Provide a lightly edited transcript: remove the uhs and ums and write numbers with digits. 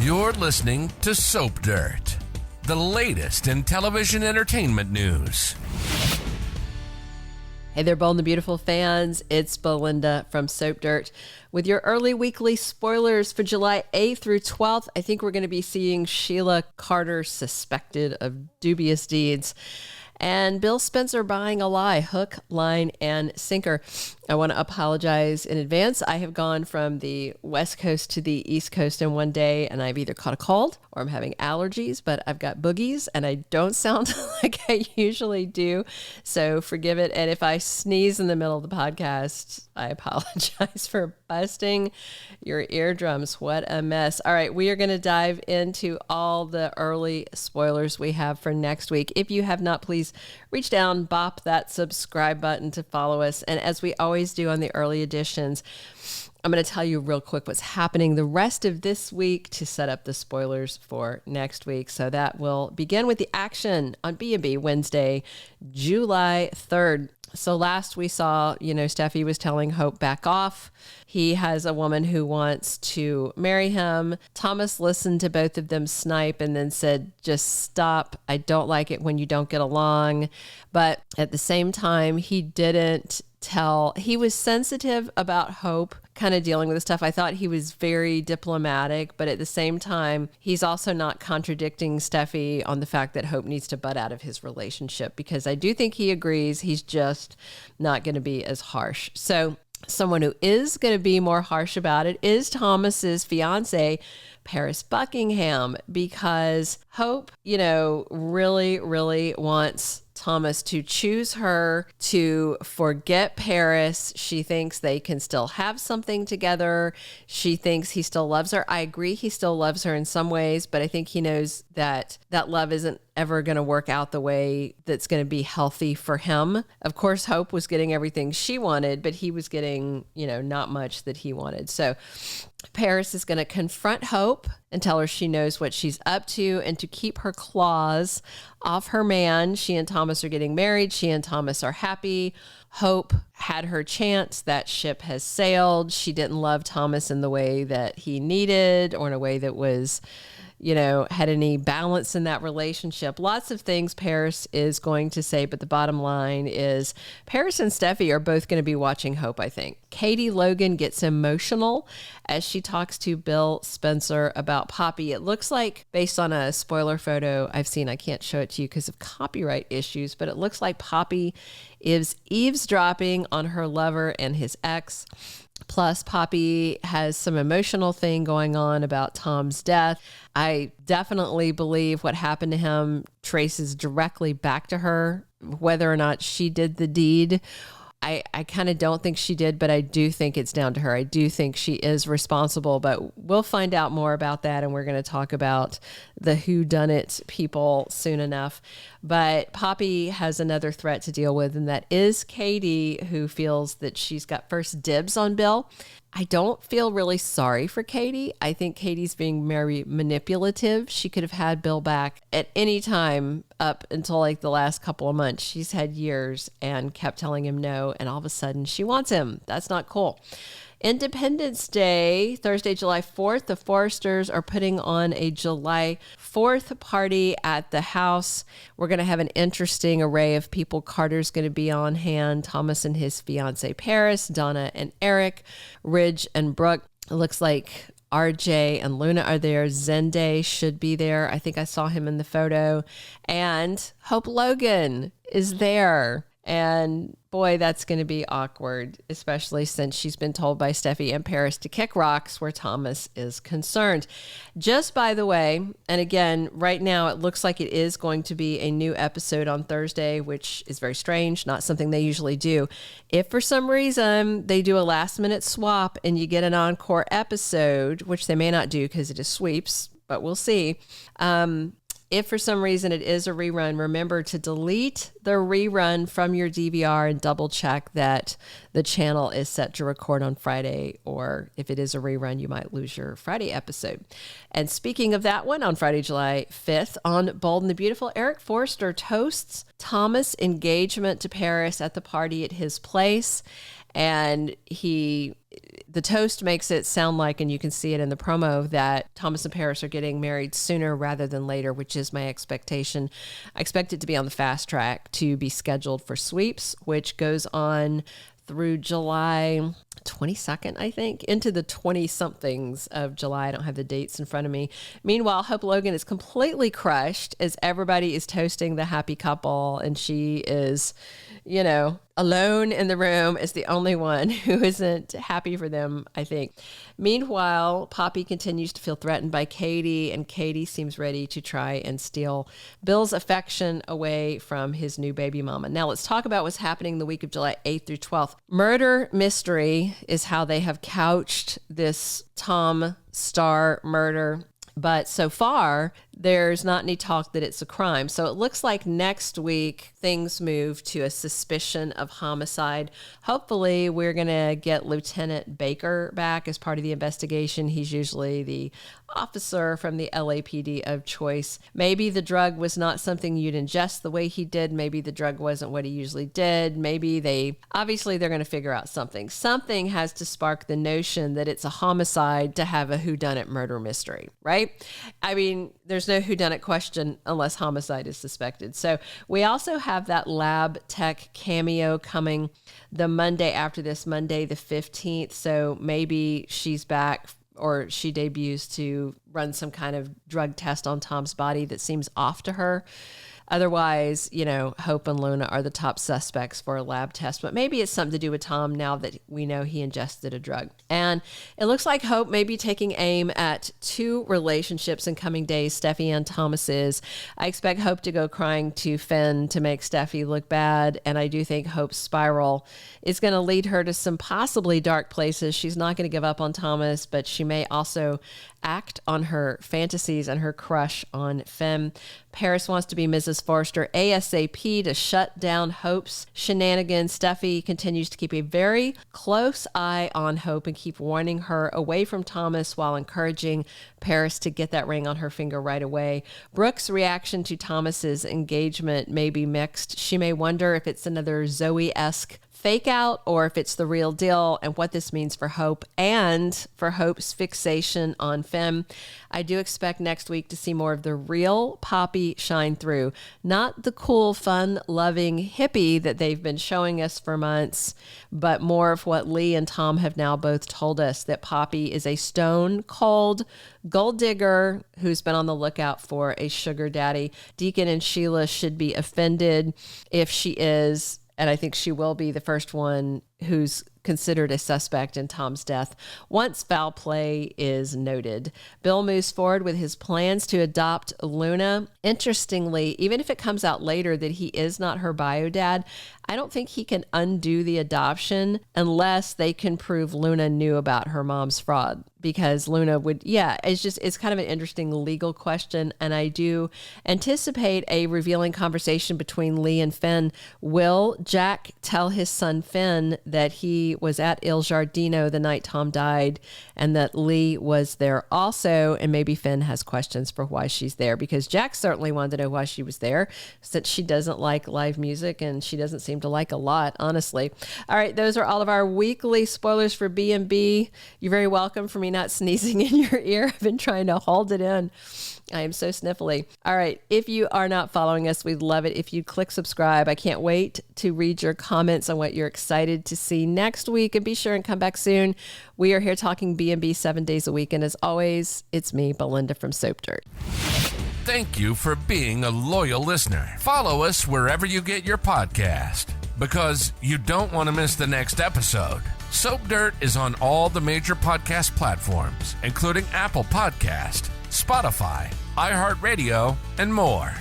You're listening to Soap Dirt, the latest in television entertainment news. Hey there, Bold and the Beautiful fans. It's Belinda from Soap Dirt with your early weekly spoilers for July 8th through 12th. I think we're going to be seeing Sheila Carter suspected of dubious deeds and Bill Spencer buying a lie, hook, line, and sinker. I want to apologize in advance. I have gone from the West Coast to the East Coast in one day, and I've either caught a cold or I'm having allergies, but I've got boogies, and I don't sound like I usually do, so forgive it. And if I sneeze in the middle of the podcast, I apologize for busting your eardrums. What a mess. All right, we are going to dive into all the early spoilers we have for next week. If you have not, please reach down, bop that subscribe button to follow us. And as we always do on the early editions, I'm going to tell you real quick what's happening the rest of this week to set up the spoilers for next week. So that will begin with the action on B&B Wednesday, July 3rd. So last we saw, Steffy was telling Hope back off. He has a woman who wants to marry him. Thomas listened to both of them snipe and then said, just stop. I don't like it when you don't get along. But at the same time, he didn't he was sensitive about Hope kind of dealing with the stuff. I thought he was very diplomatic, but at the same time, he's also not contradicting Steffy on the fact that Hope needs to butt out of his relationship, because I do think he agrees. He's just not going to be as harsh. So someone who is going to be more harsh about it is Thomas's fiance, Paris Buckingham, because Hope, really, really wants Thomas to choose her, to forget Paris. She thinks they can still have something together. She thinks he still loves her. I agree, he still loves her in some ways, but I think he knows that that love isn't ever going to work out the way that's going to be healthy for him. Of course, Hope was getting everything she wanted, but he was getting, not much that he wanted. So Paris is going to confront Hope and tell her she knows what she's up to, and to keep her claws off her man. She and Thomas are getting married. She and Thomas are happy. Hope had her chance. That ship has sailed. She didn't love Thomas in the way that he needed, or in a way that was, had any balance in that relationship. Lots of things Paris is going to say, but the bottom line is Paris and Steffy are both going to be watching Hope, I think. Katie Logan gets emotional as she talks to Bill Spencer about Poppy. It looks like, based on a spoiler photo I've seen, I can't show it to you because of copyright issues, but it looks like Poppy is eavesdropping on her lover and his ex. Plus, Poppy has some emotional thing going on about Tom's death. I definitely believe what happened to him traces directly back to her, whether or not she did the deed. I kind of don't think she did, but I do think it's down to her. I do think she is responsible, but we'll find out more about that, and we're going to talk about the whodunit people soon enough. But Poppy has another threat to deal with, and that is Katie, who feels that she's got first dibs on Bill. I don't feel really sorry for Katie. I think Katie's being very manipulative. She could have had Bill back at any time up until like the last couple of months. She's had years and kept telling him no, and all of a sudden she wants him. That's not cool. Independence Day, Thursday, July 4th, the Forresters are putting on a July 4th party at the house. We're going to have an interesting array of people. Carter's going to be on hand, Thomas and his fiance Paris, Donna and Eric, Ridge and Brooke. It looks like RJ and Luna are there. Zende should be there. I think I saw him in the photo. And Hope Logan is there. And boy, that's going to be awkward, especially since she's been told by Steffy and Paris to kick rocks where Thomas is concerned. Just by the way, and again, right now it looks like it is going to be a new episode on Thursday, which is very strange, not something they usually do. If for some reason they do a last minute swap and you get an encore episode, which they may not do because it is sweeps, but we'll see. If for some reason it is a rerun, remember to delete the rerun from your DVR and double check that the channel is set to record on Friday, or if it is a rerun, you might lose your Friday episode. And speaking of that one, on Friday, July 5th, on Bold and the Beautiful, Eric Forrester toasts Thomas' engagement to Paris at the party at his place. And the toast makes it sound like, and you can see it in the promo, that Thomas and Paris are getting married sooner rather than later, which is my expectation. I expect it to be on the fast track to be scheduled for sweeps, which goes on through July 22nd, I think, into the 20-somethings of July. I don't have the dates in front of me. Meanwhile, Hope Logan is completely crushed as everybody is toasting the happy couple, and she is, alone in the room as the only one who isn't happy for them, I think. Meanwhile, Poppy continues to feel threatened by Katie, and Katie seems ready to try and steal Bill's affection away from his new baby mama. Now, let's talk about what's happening the week of July 8th through 12th. Murder mystery is how they have couched this Tom Starr murder. But so far, there's not any talk that it's a crime. So it looks like next week, things move to a suspicion of homicide. Hopefully, we're going to get Lieutenant Baker back as part of the investigation. He's usually the officer from the LAPD of choice. Maybe the drug was not something you'd ingest the way he did. Maybe the drug wasn't what he usually did. Maybe they're going to figure out something. Something has to spark the notion that it's a homicide to have a whodunit murder mystery, right? I mean, there's no whodunit question unless homicide is suspected. So we also have that lab tech cameo coming the Monday after this, Monday the 15th. So maybe she's back, or she debuts to run some kind of drug test on Tom's body that seems off to her. Otherwise, Hope and Luna are the top suspects for a lab test, but maybe it's something to do with Tom now that we know he ingested a drug. And it looks like Hope may be taking aim at two relationships in coming days, Steffy and Thomas's. I expect Hope to go crying to Finn to make Steffy look bad, and I do think Hope's spiral is going to lead her to some possibly dark places. She's not going to give up on Thomas, but she may also act on her fantasies and her crush on Finn. Paris wants to be Mrs. Forrester ASAP to shut down Hope's shenanigans. Steffy continues to keep a very close eye on Hope and keep warning her away from Thomas while encouraging Paris to get that ring on her finger right away. Brooke's reaction to Thomas's engagement may be mixed. She may wonder if it's another Zoe-esque fake out or if it's the real deal, and what this means for Hope and for Hope's fixation on Femme. I do expect next week to see more of the real Poppy shine through, not the cool, fun, loving hippie that they've been showing us for months, but more of what Lee and Tom have now both told us, that Poppy is a stone cold gold digger who's been on the lookout for a sugar daddy. Deacon and Sheila should be offended if she is, and I think she will be, the first one who's considered a suspect in Tom's death once foul play is noted. Bill moves forward with his plans to adopt Luna. Interestingly, even if it comes out later that he is not her bio dad, I don't think he can undo the adoption unless they can prove Luna knew about her mom's fraud, because Luna would, it's kind of an interesting legal question. And I do anticipate a revealing conversation between Lee and Finn. Will Jack tell his son Finn that he was at Il Giardino the night Tom died and that Lee was there also? And maybe Finn has questions for why she's there, because Jack certainly wanted to know why she was there, since she doesn't like live music and she doesn't seem to like a lot, honestly. All right, those are all of our weekly spoilers for B&B. You're very welcome for me not sneezing in your ear. I've been trying to hold it in. I am so sniffly. All right, if you are not following us, we'd love it if you'd click subscribe. I can't wait to read your comments on what you're excited to see next week, and be sure and come back soon. We are here talking B&B 7 days a week, and as always, it's me, Belinda from Soap Dirt. Thank you for being a loyal listener. Follow us wherever you get your podcast, because you don't want to miss the next episode. Soap Dirt is on all the major podcast platforms, including Apple Podcast, Spotify, iHeartRadio, and more.